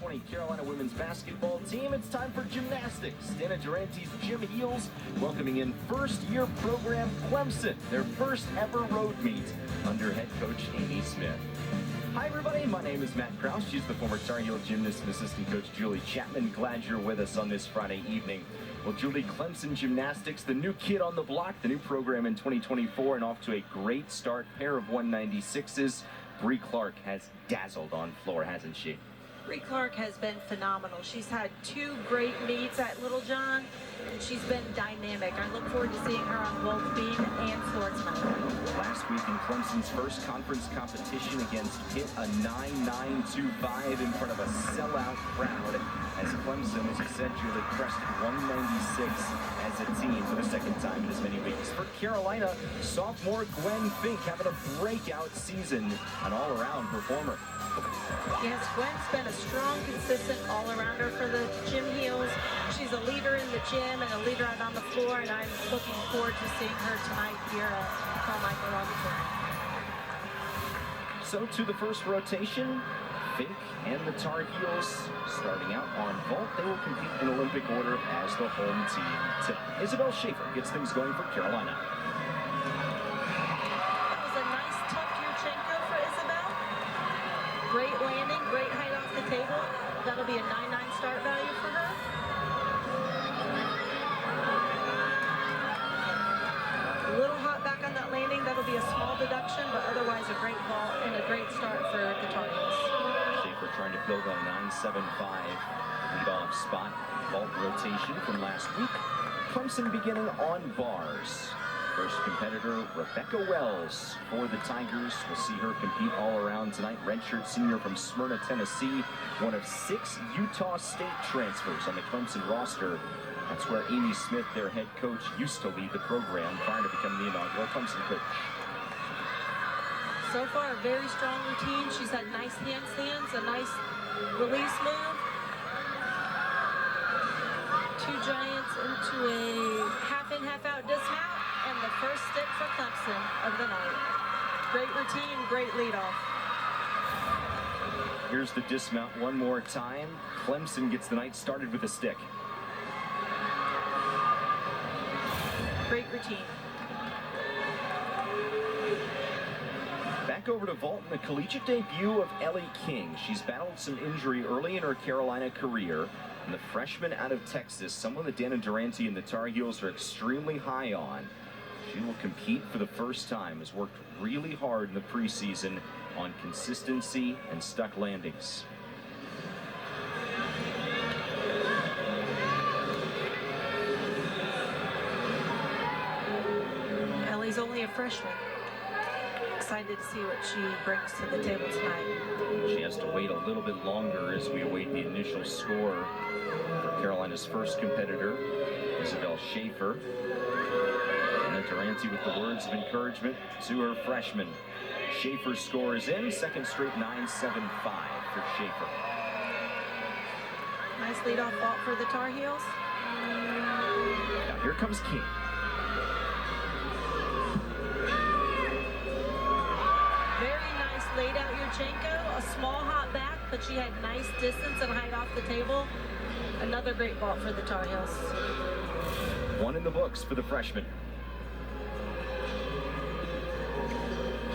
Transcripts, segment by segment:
2020 Carolina women's basketball team. It's time for gymnastics. Dana Durante's Gym Heels welcoming in first-year program Clemson, their first ever road meet under head coach Amy Smith. Hi everybody, my name is Matt Krause. She's the former Tar Heel gymnast and assistant coach Julie Chapman. Glad you're with us on this Friday evening. Well, Julie, Clemson Gymnastics, the new kid on the block, the new program in 2024, and off to a great start. Pair of 196s. Bree Clark has dazzled on floor, hasn't she? Bree Clark has been phenomenal. She's had 2 great meets at Little John, and she's been dynamic. I look forward to seeing her on both beam and floor tonight. Last week in Clemson's first conference competition against Pitt, a 9.925 in front of a sellout crowd. As Clemson, as you said, Julie, crested 196 as a team for the second time in as many weeks. For Carolina, sophomore Gwen Fink having a breakout season, an all-around performer. Yes, Gwen's been a strong, consistent all-arounder for the Gym Heels. She's a leader in the gym and a leader out on the floor, and I'm looking forward to seeing her tonight here at Carmichael Auditorium. So to the first rotation, Fink and the Tar Heels starting out on vault. They will compete in Olympic order as the home team. Isabel Schaefer gets things going for Carolina. That was a nice tuck Yurchenko for Isabel. Great landing, great height off the table. That'll be a 9.9 start value for her. A little hot back on that landing. That'll be a small deduction, but otherwise a great ball and a great start for the Tar Heels. Schaefer trying to build on a 9.75 lead-off spot. Vault rotation from last week. Clemson beginning on bars. First competitor, Rebecca Wells for the Tigers. We'll see her compete all around tonight. Redshirt senior from Smyrna, Tennessee. One of 6 Utah State transfers on the Clemson roster. That's where Amy Smith, their head coach, used to lead the program prior to becoming the inaugural Clemson coach. So far, a very strong routine. She's had nice handstands, a nice release move. 2 giants into a half-in, half-out dismount. And the first stick for Clemson of the night. Great routine, great leadoff. Here's the dismount one more time. Clemson gets the night started with a stick. Great routine. Back over to vault in the collegiate debut of Ellie King. She's battled some injury early in her Carolina career. And the freshman out of Texas, someone that Dana Durante and the Tar Heels are extremely high on. She will compete for the first time, has worked really hard in the preseason on consistency and stuck landings. Ellie's only a freshman. Excited to see what she brings to the table tonight. She has to wait a little bit longer as we await the initial score for Carolina's first competitor, Isabel Schaefer. Durante with the words of encouragement to her freshman. Schaefer's score is in, second straight 9.75 for Schaefer. Nice leadoff vault for the Tar Heels. Now here comes King. Very nice laid out Yurchenko. A small hop back, but she had nice distance and height off the table. Another great vault for the Tar Heels. 1 in the books for the freshman.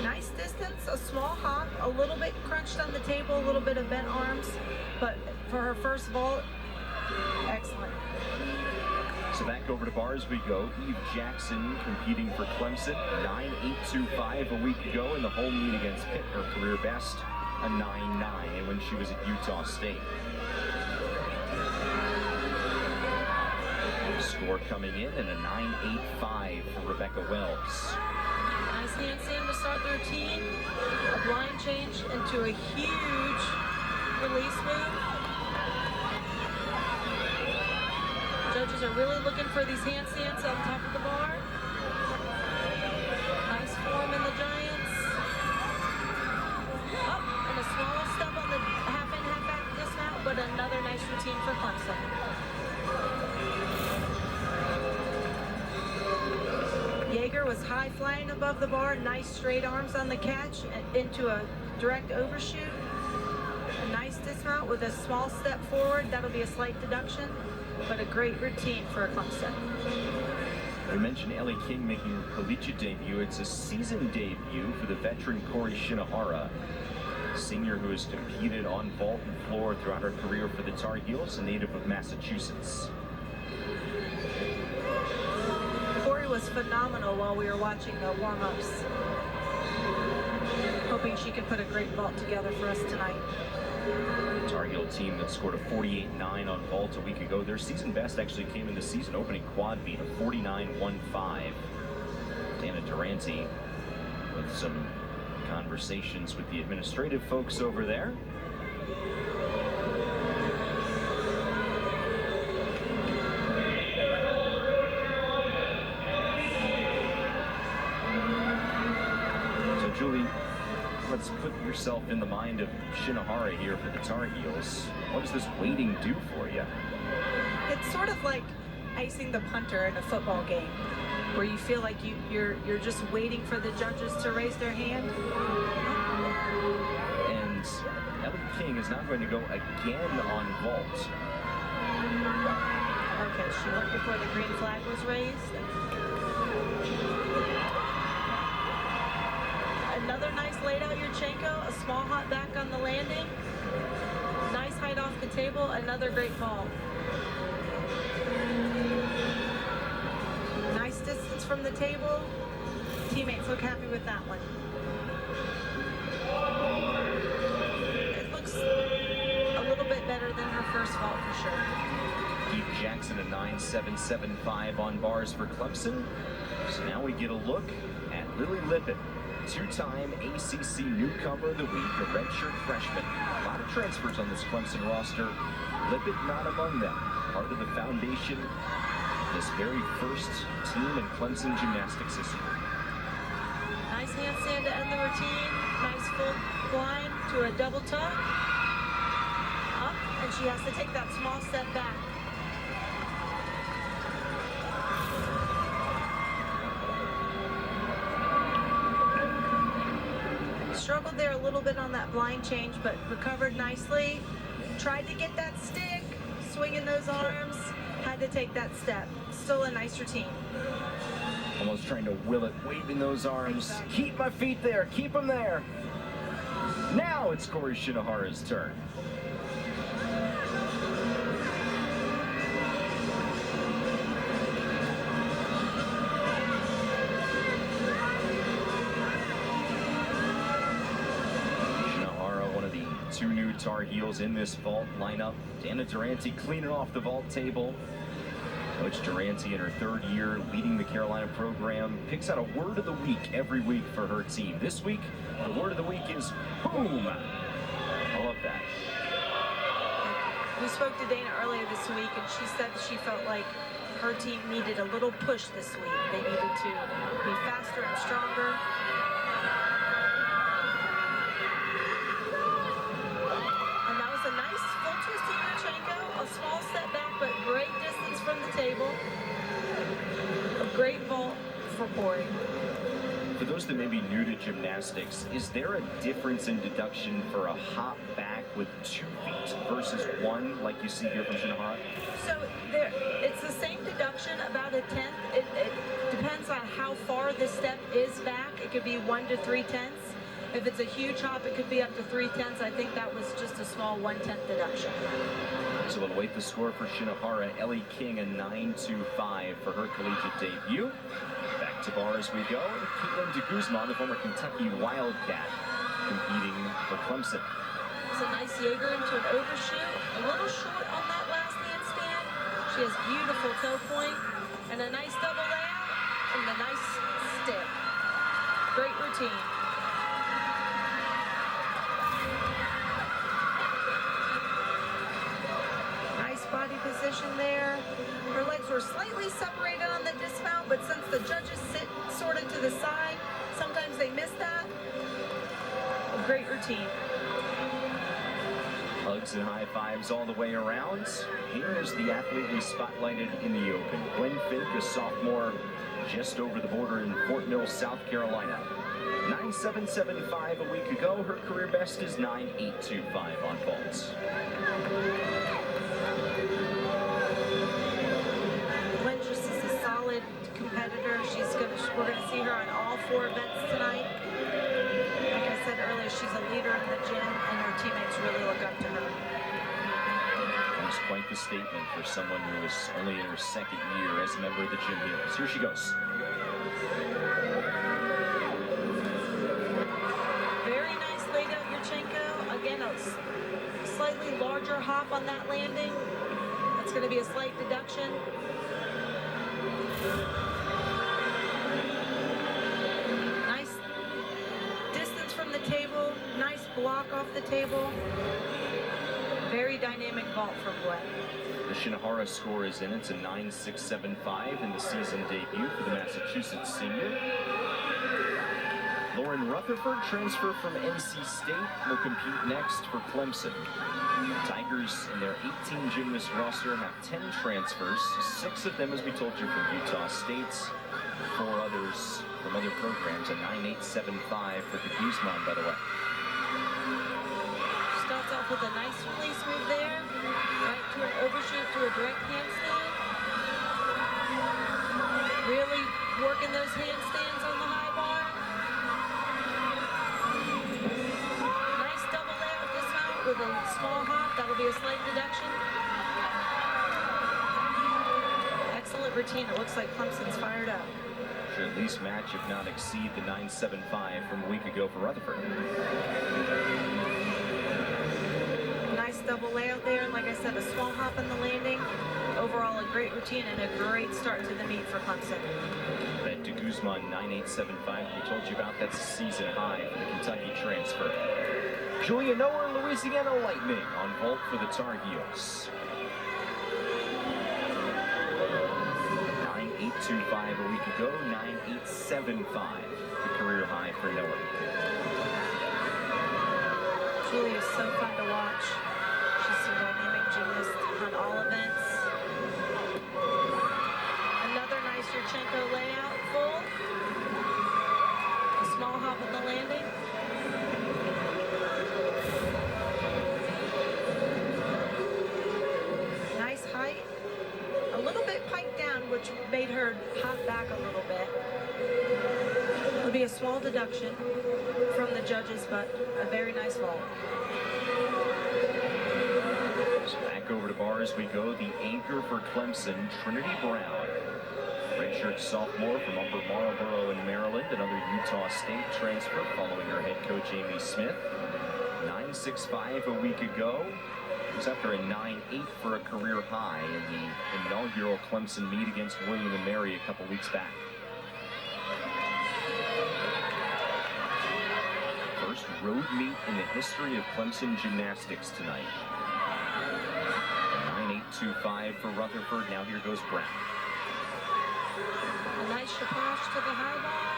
Nice distance, a small hop, a little bit crunched on the table, a little bit of bent arms, but for her first vault, excellent. So back over to bars we go. Eve Jackson competing for Clemson, 9.825 a week ago in the home meet against Pitt. Her career best, a 9.9 when she was at Utah State. Score coming in and a 9.85 for Rebecca Wells. Nice handstand to start the routine. A blind change into a huge release move. Judges are really looking for these handstands on top of the bar. Nice form in the giants. Up and a small step on the half-in, half-back dismount, but another nice routine for Clemson. Yeager was high flying above the bar, nice straight arms on the catch, and into a direct overshoot. A nice dismount with a small step forward. That'll be a slight deduction, but a great routine for Clemson. We mentioned Ellie King making her collegiate debut. It's a season debut for the veteran Corey Shinohara, senior who has competed on vault and floor throughout her career for the Tar Heels, a native of Massachusetts. Corey was phenomenal while we were watching the warm-ups. Hoping she could put a great vault together for us tonight. The Tar Heel team that scored a 48.9 on vault a week ago. Their season best actually came in the season opening quad meet of 49.15. Dana Durante with some conversations with the administrative folks over there. So Julie, let's put yourself in the mind of Shinohara here for the Tar Heels. What does this waiting do for you? It's sort of like icing the punter in a football game, where you feel like you're just waiting for the judges to raise their hand. And Ellie King is not going to go again on vault. Okay, she went before the green flag was raised. Another nice laid out Yurchenko, a small hop back on the landing. Nice height off the table, another great fall. Nice distance from the table. Teammates look happy with that one. It looks a little bit better than her first vault for sure. Keith Jackson a 9.775 on bars for Clemson. So now we get a look at Lily Lippett, two-time ACC Newcomer of the Week, a redshirt freshman. A lot of transfers on this Clemson roster. Lippett not among them. Part of the foundation, this very first team in Clemson gymnastics history. Nice handstand to end the routine. Nice full blind to a double tuck. Up, and she has to take that small step back. Struggled there a little bit on that blind change, but recovered nicely. Tried to get that stick, swinging those arms, had to take that step. Still a nice routine. Almost trying to will it, waving those arms. Exactly. Keep my feet there, keep them there. Now it's Corey Shinohara's turn. Two new Tar Heels in this vault lineup. Dana Durante cleaning off the vault table. Coach Durante in her third year leading the Carolina program picks out a word of the week every week for her team. This week, the word of the week is boom. I love that. We spoke to Dana earlier this week, and she said she felt like her team needed a little push this week. They needed to be faster and stronger. A small step back, but great distance from the table. A great vault for Corey. For those that may be new to gymnastics, is there a difference in deduction for a hop back with 2 feet versus 1, like you see here from Shinohara? So it's the same deduction, about a tenth. It depends on how far the step is back. It could be 1 to 3 tenths. If it's a huge hop, it could be up to 3 tenths. I think that was just a small 1/10 deduction. So we'll await the score for Shinohara. Ellie King a 9.25 for her collegiate debut. Back to bars we go. Caitlin de Guzman, the former Kentucky Wildcat, competing for Clemson. It's a nice Jaeger into an overshoot. A little short on that last handstand. She has beautiful toe point and a nice double layout and a nice stick. Great routine. Body position there. Her legs were slightly separated on the dismount, but since the judges sit sort of to the side, sometimes they miss that. A great routine. Hugs and high fives all the way around. Here is the athlete we spotlighted in the open. Gwen Fink, a sophomore just over the border in Fort Mill, South Carolina. 9.775 a week ago. Her career best is 9.825 on vaults. Just is a solid competitor. We're gonna see her on all 4 events tonight. Like I said earlier, she's a leader in the gym, and her teammates really look up to her. That's quite the statement for someone who is only in her 2nd year as a member of the Gym Heels. Here she goes. Very nice laid out Yurchenko. Again, a slightly larger hop on that landing. That's going to be a slight deduction. Nice distance from the table. Nice block off the table. Very dynamic vault from Gwen. The Shinohara score is in. It's a 9.675 in the season debut for the Massachusetts senior. Lauren Rutherford, transfer from NC State, will compete next for Clemson. Tigers in their 18 gymnast roster have 10 transfers, 6 of them, as we told you, from Utah State, 4 others from other programs, a 9.875 for the Guzman, by the way. Starts off with a nice release move there, right to an overshoot to a direct handstand. Really working those handstands on the high bar. Nice double layout dismount with a small hop. That'll be a slight deduction. Excellent routine. It looks like Clemson's fired up. Should at least match, if not exceed, the 9.75 from a week ago for Rutherford. Nice double layout there. Like I said, a small hop in the landing. Overall, a great routine and a great start to the meet for Clemson. That de Guzman 9.875 we told you about, that's a season high for the Kentucky transfer. Julia Noah, Louisiana Lightning on vault for the Tar Heels. 9.825 a week ago, 9.875 the career high for Noah. Julia's so fun to watch. She's a dynamic gymnast on all events. Another nice Yurchenko layout, full. A small hop in the landing. Nice height. A little bit piked down, which made her hop back a little bit. It'll be a small deduction from the judges, but a very nice vault. So back over to bars we go. The anchor for Clemson, Trinity Brown. Redshirt sophomore from Upper Marlboro in Maryland, another Utah State transfer following her head coach Amy Smith. 9.65 a week ago. It was after a 9.8 for a career high in the inaugural Clemson meet against William & Mary a couple weeks back. First road meet in the history of Clemson gymnastics tonight. 9.825 for Rutherford. Now here goes Brown. A nice chapache to the high bar,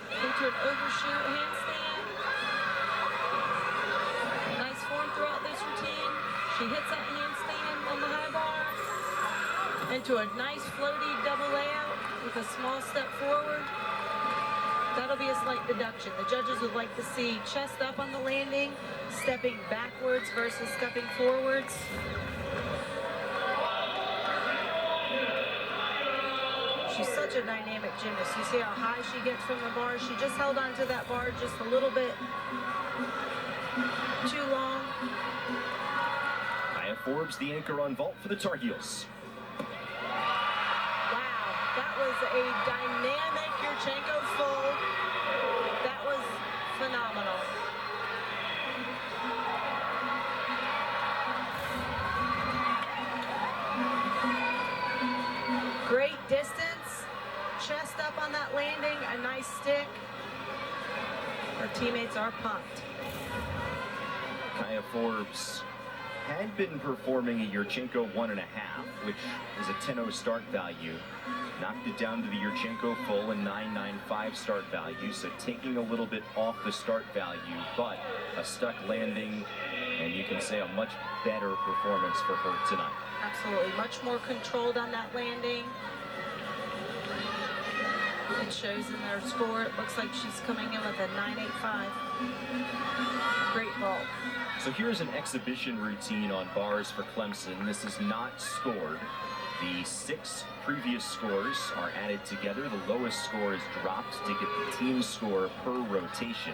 into an overshoot handstand. Nice form throughout this routine. She hits that handstand on the high bar, into a nice floaty double layout with a small step forward. That'll be a slight deduction. The judges would like to see chest up on the landing, stepping backwards versus stepping forwards. She's such a dynamic gymnast. You see how high she gets from the bar. She just held onto that bar just a little bit too long. Kaya Forbes, the anchor on vault for the Tar Heels. Wow, that was a dynamic Yurchenko full. That was phenomenal. Great distance, chest up on that landing, a nice stick. Her teammates are pumped. Kaya Forbes had been performing a Yurchenko 1.5, which is a 10.0 start value. Knocked it down to the Yurchenko full and 9.95 start value, so taking a little bit off the start value, but a stuck landing, and you can say a much better performance for her tonight. Absolutely, much more controlled on that landing. It shows in their score. It looks like she's coming in with a 9.85. Great vault. So here's an exhibition routine on bars for Clemson. This is not scored. The 6 previous scores are added together. The lowest score is dropped to get the team score per rotation.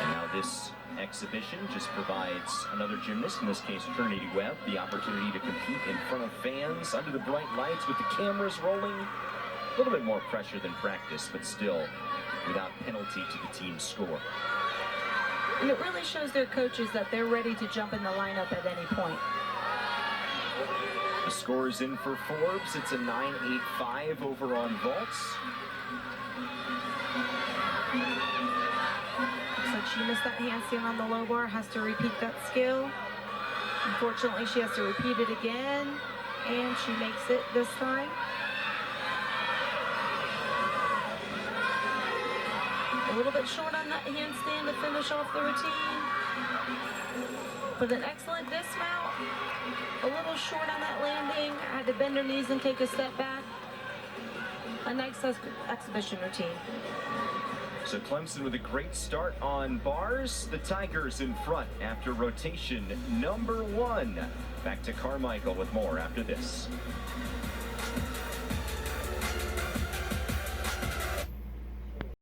And now this exhibition just provides another gymnast, in this case Trinity Webb, the opportunity to compete in front of fans under the bright lights with the cameras rolling. A little bit more pressure than practice, but still without penalty to the team score. And it really shows their coaches that they're ready to jump in the lineup at any point. The score is in for Forbes. It's a 9.85 over on vaults. Looks like she missed that handstand on the low bar, has to repeat that skill. Unfortunately, she has to repeat it again, and she makes it this time. A little bit short on that handstand to finish off the routine. With an excellent dismount. A little short on that landing. Had to bend her knees and take a step back. A nice exhibition routine. So Clemson with a great start on bars. The Tigers in front after rotation number 1. Back to Carmichael with more after this.